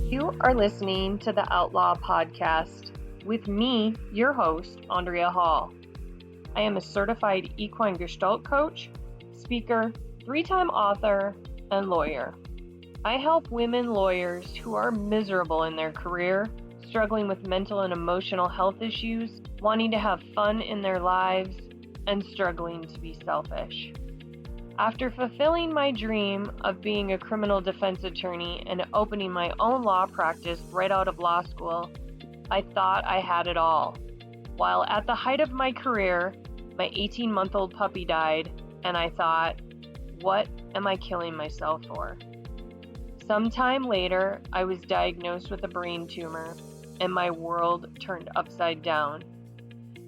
You are listening to the Outlaw Podcast with me, your host, Andrea Hall. I am a certified equine gestalt coach, speaker, 3-time author, and lawyer. I help women lawyers who are miserable in their career, struggling with mental and emotional health issues, wanting to have fun in their lives, and struggling to be selfish. After fulfilling my dream of being a criminal defense attorney and opening my own law practice right out of law school, I thought I had it all. While at the height of my career, my 18-month-old puppy died, and I thought, what am I killing myself for? Sometime later, I was diagnosed with a brain tumor, and my world turned upside down.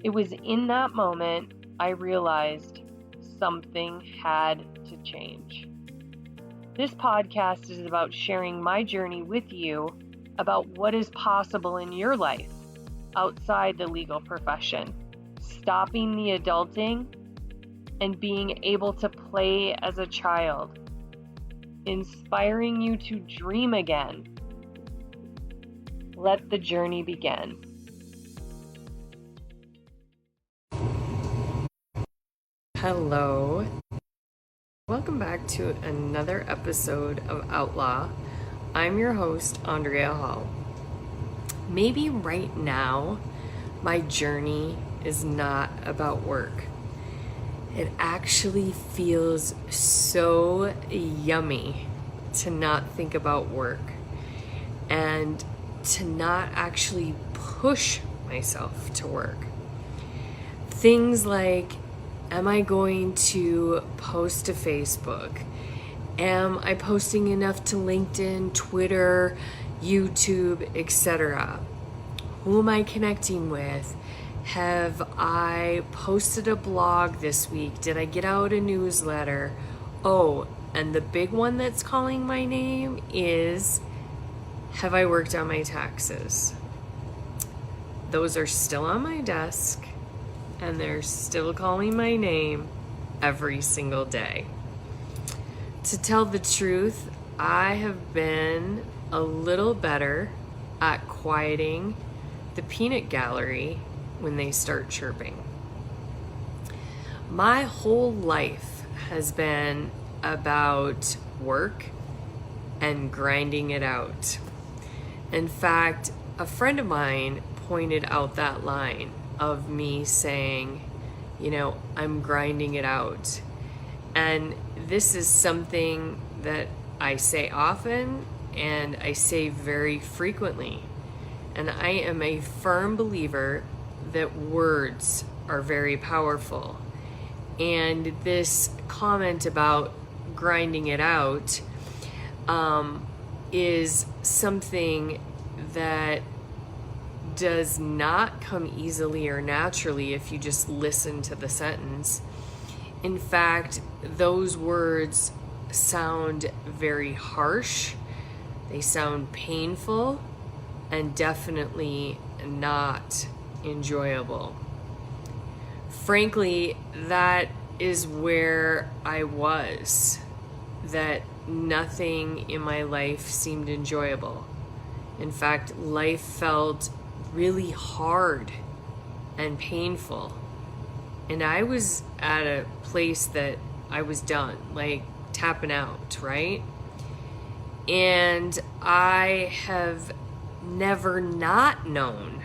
It was in that moment I realized something had to change. This podcast is about sharing my journey with you about what is possible in your life outside the legal profession, stopping the adulting, and being able to play as a child, inspiring you to dream again. Let the journey begin. Hello. Welcome back to another episode of Outlaw. I'm your host, Andrea Hall. Maybe right now, my journey is not about work. It actually feels so yummy to not think about work and to not actually push myself to work. Things like, am I going to post to Facebook? Am I posting enough to LinkedIn, Twitter, YouTube, etc.? Who am I connecting with? Have I posted a blog this week? Did I get out a newsletter? Oh, and the big one that's calling my name is, have I worked on my taxes? Those are still on my desk, and they're still calling my name every single day. To tell the truth, I have been a little better at quieting the peanut gallery when they start chirping. My whole life has been about work and grinding it out. In fact, a friend of mine pointed out that line of me saying, I'm grinding it out. And this is something that I say often and I say very frequently. And I am a firm believer that words are very powerful. And this comment about grinding it out is something that does not come easily or naturally if you just listen to the sentence. In fact, those words sound very harsh, they sound painful, and definitely not enjoyable. Frankly, that is where I was, that nothing in my life seemed enjoyable. In fact, life felt really hard and painful. And I was at a place that I was done, like tapping out, right? And I have never not known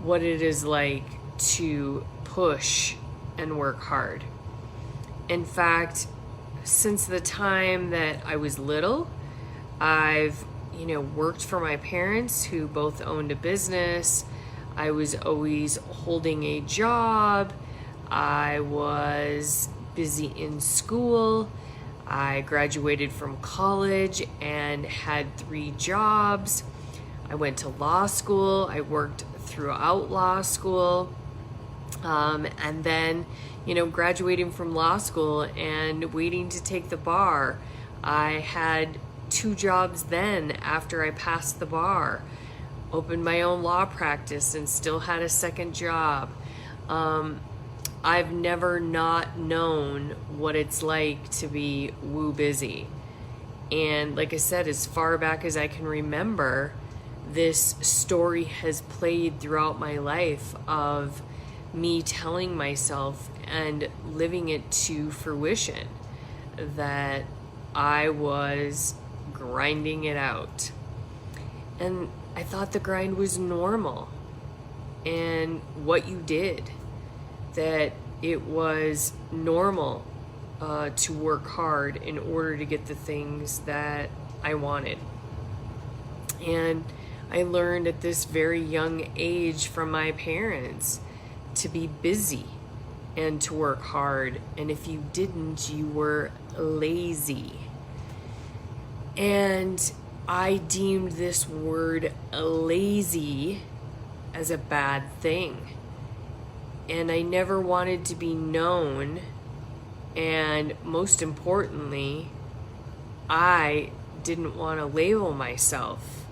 what it is like to push and work hard. In fact, since the time that I was little, I've worked for my parents who both owned a business. I was always holding a job. I was busy in school. I graduated from college and had 3 jobs. I went to law school. I worked throughout law school. And then, graduating from law school and waiting to take the bar, I had 2 jobs then after I passed the bar, opened my own law practice and still had a second job. I've never not known what it's like to be woo busy. And like I said, as far back as I can remember, this story has played throughout my life of me telling myself and living it to fruition that I was grinding it out. And I thought the grind was normal and what you did, that it was normal to work hard in order to get the things that I wanted. And I learned at this very young age from my parents to be busy and to work hard. And if you didn't, you were lazy. And I deemed this word lazy as a bad thing. And I never wanted to be known. And most importantly, I didn't want to label myself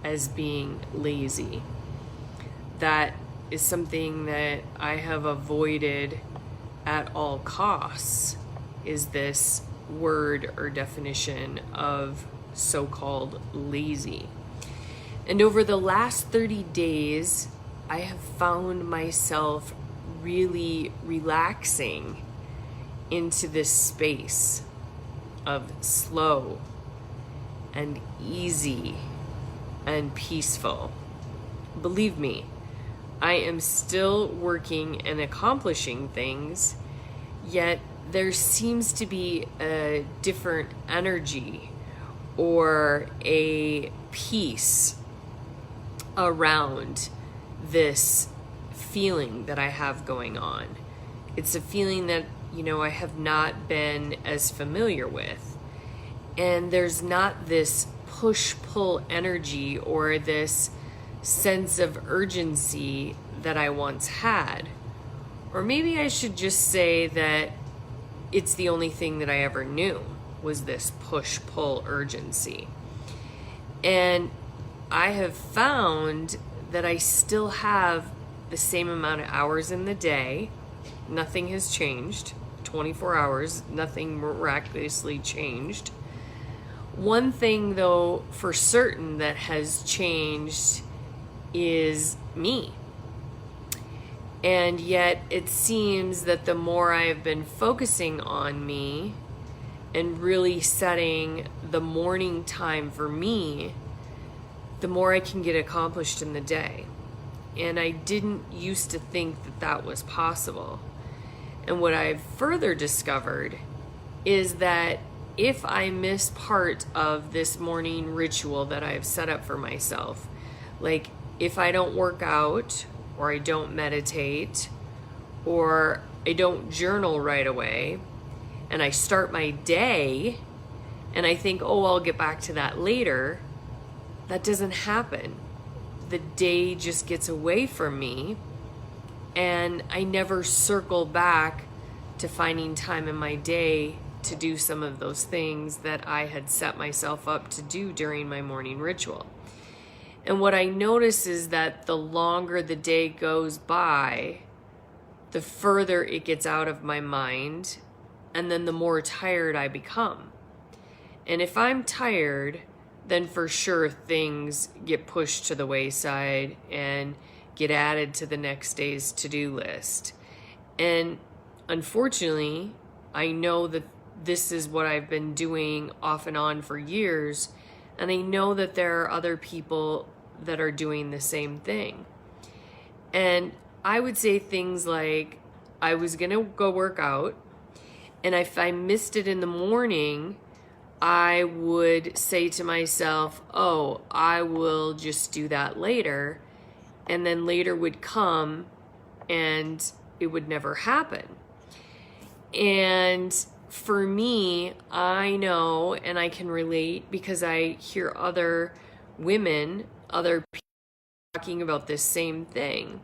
as being lazy. That is something that I have avoided at all costs, is this word or definition of so-called lazy. And over the last 30 days, I have found myself really relaxing into this space of slow and easy and peaceful. Believe me, I am still working and accomplishing things, yet there seems to be a different energy or a peace around this feeling that I have going on. It's a feeling that, I have not been as familiar with. And there's not this push-pull energy or this sense of urgency that I once had. Or maybe I should just say that it's the only thing that I ever knew, was this push-pull urgency. And I have found that I still have the same amount of hours in the day. Nothing has changed. 24 hours, nothing miraculously changed. One thing, though, for certain that has changed is me. And yet it seems that the more I have been focusing on me and really setting the morning time for me, the more I can get accomplished in the day. And I didn't used to think that that was possible. And what I've further discovered is that if I miss part of this morning ritual that I've set up for myself, like if I don't work out, or I don't meditate, or I don't journal right away, and I start my day, and I think, I'll get back to that later, that doesn't happen. The day just gets away from me, and I never circle back to finding time in my day to do some of those things that I had set myself up to do during my morning ritual. And what I notice is that the longer the day goes by, the further it gets out of my mind, and then the more tired I become. And if I'm tired, then for sure things get pushed to the wayside and get added to the next day's to-do list. And unfortunately, I know that this is what I've been doing off and on for years, and I know that there are other people that are doing the same thing. And I would say things like, I was gonna go work out, and if I missed it in the morning, I would say to myself, I will just do that later. And then later would come and it would never happen. And for me, I know, and I can relate because I hear other women, other people talking about this same thing.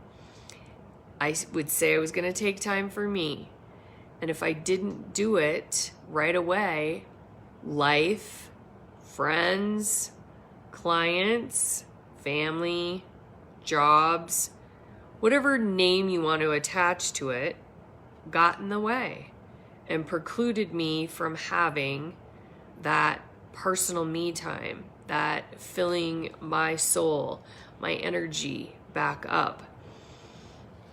I would say I was going to take time for me. And if I didn't do it right away, life, friends, clients, family, jobs, whatever name you want to attach to it, got in the way and precluded me from having that personal me time, that filling my soul, my energy back up.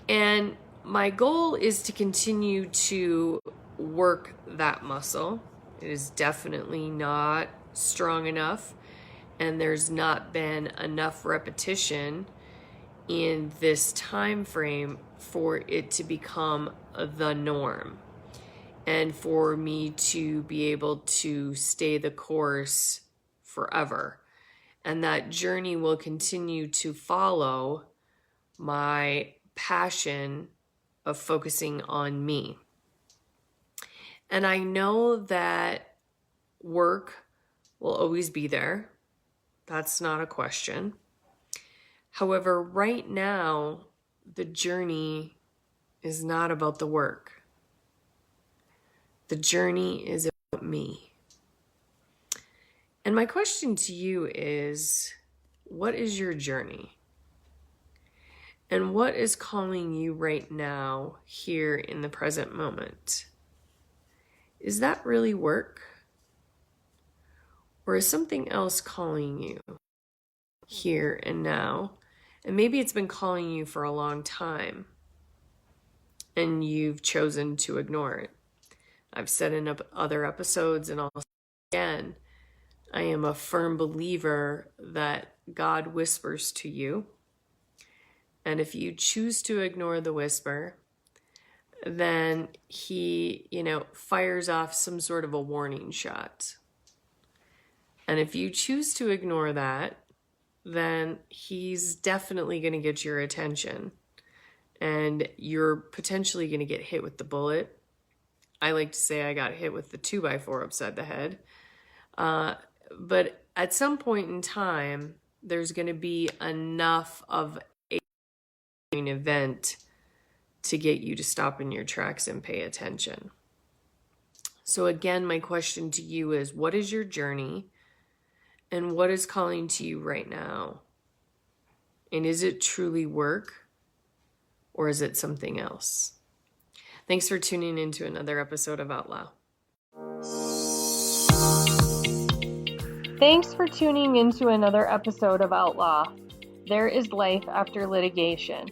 And my goal is to continue to work that muscle. It is definitely not strong enough, and there's not been enough repetition in this time frame for it to become the norm and for me to be able to stay the course forever. And that journey will continue to follow my passion of focusing on me. And I know that work will always be there. That's not a question. However, right now, the journey is not about the work. The journey is about me. And my question to you is, what is your journey? And what is calling you right now, here in the present moment? Is that really work? Or is something else calling you here and now? And maybe it's been calling you for a long time and you've chosen to ignore it. I've said in other episodes, and I'll say again, I am a firm believer that God whispers to you. And if you choose to ignore the whisper, then he, fires off some sort of a warning shot. And if you choose to ignore that, then he's definitely going to get your attention. And you're potentially going to get hit with the bullet. I like to say I got hit with the 2x4 upside the head. But at some point in time, there's going to be enough of an event to get you to stop in your tracks and pay attention. So again, my question to you is, what is your journey? And what is calling to you right now? And is it truly work? Or is it something else? Thanks for tuning in to another episode of Outlaw. Thanks for tuning into another episode of Outlaw. There is life after litigation.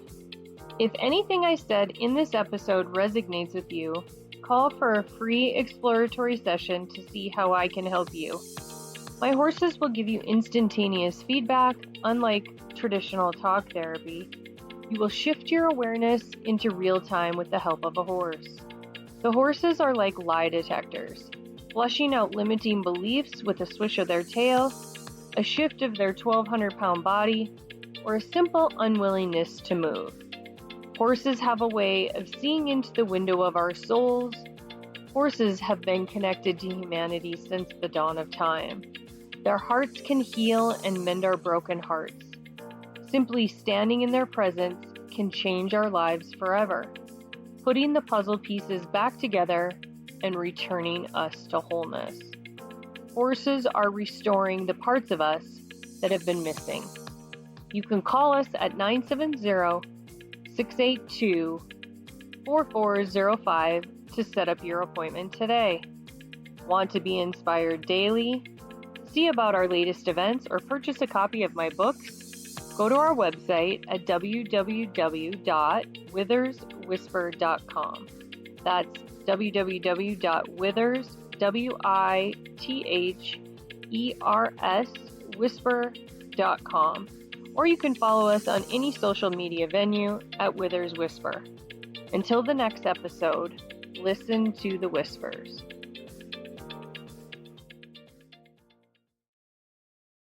If anything I said in this episode resonates with you, call for a free exploratory session to see how I can help you. My horses will give you instantaneous feedback, unlike traditional talk therapy. You will shift your awareness into real time with the help of a horse. The horses are like lie detectors, flushing out limiting beliefs with a swish of their tail, a shift of their 1,200-pound body, or a simple unwillingness to move. Horses have a way of seeing into the window of our souls. Horses have been connected to humanity since the dawn of time. Their hearts can heal and mend our broken hearts. Simply standing in their presence can change our lives forever, putting the puzzle pieces back together and returning us to wholeness. Horses are restoring the parts of us that have been missing. You can call us at 970-682-4405 to set up your appointment today. Want to be inspired daily? See about our latest events or purchase a copy of my books? Go to our website at www.witherswhisper.com. That's www.witherswhisper.com. Or you can follow us on any social media venue at Withers Whisper. Until the next episode, listen to the whispers.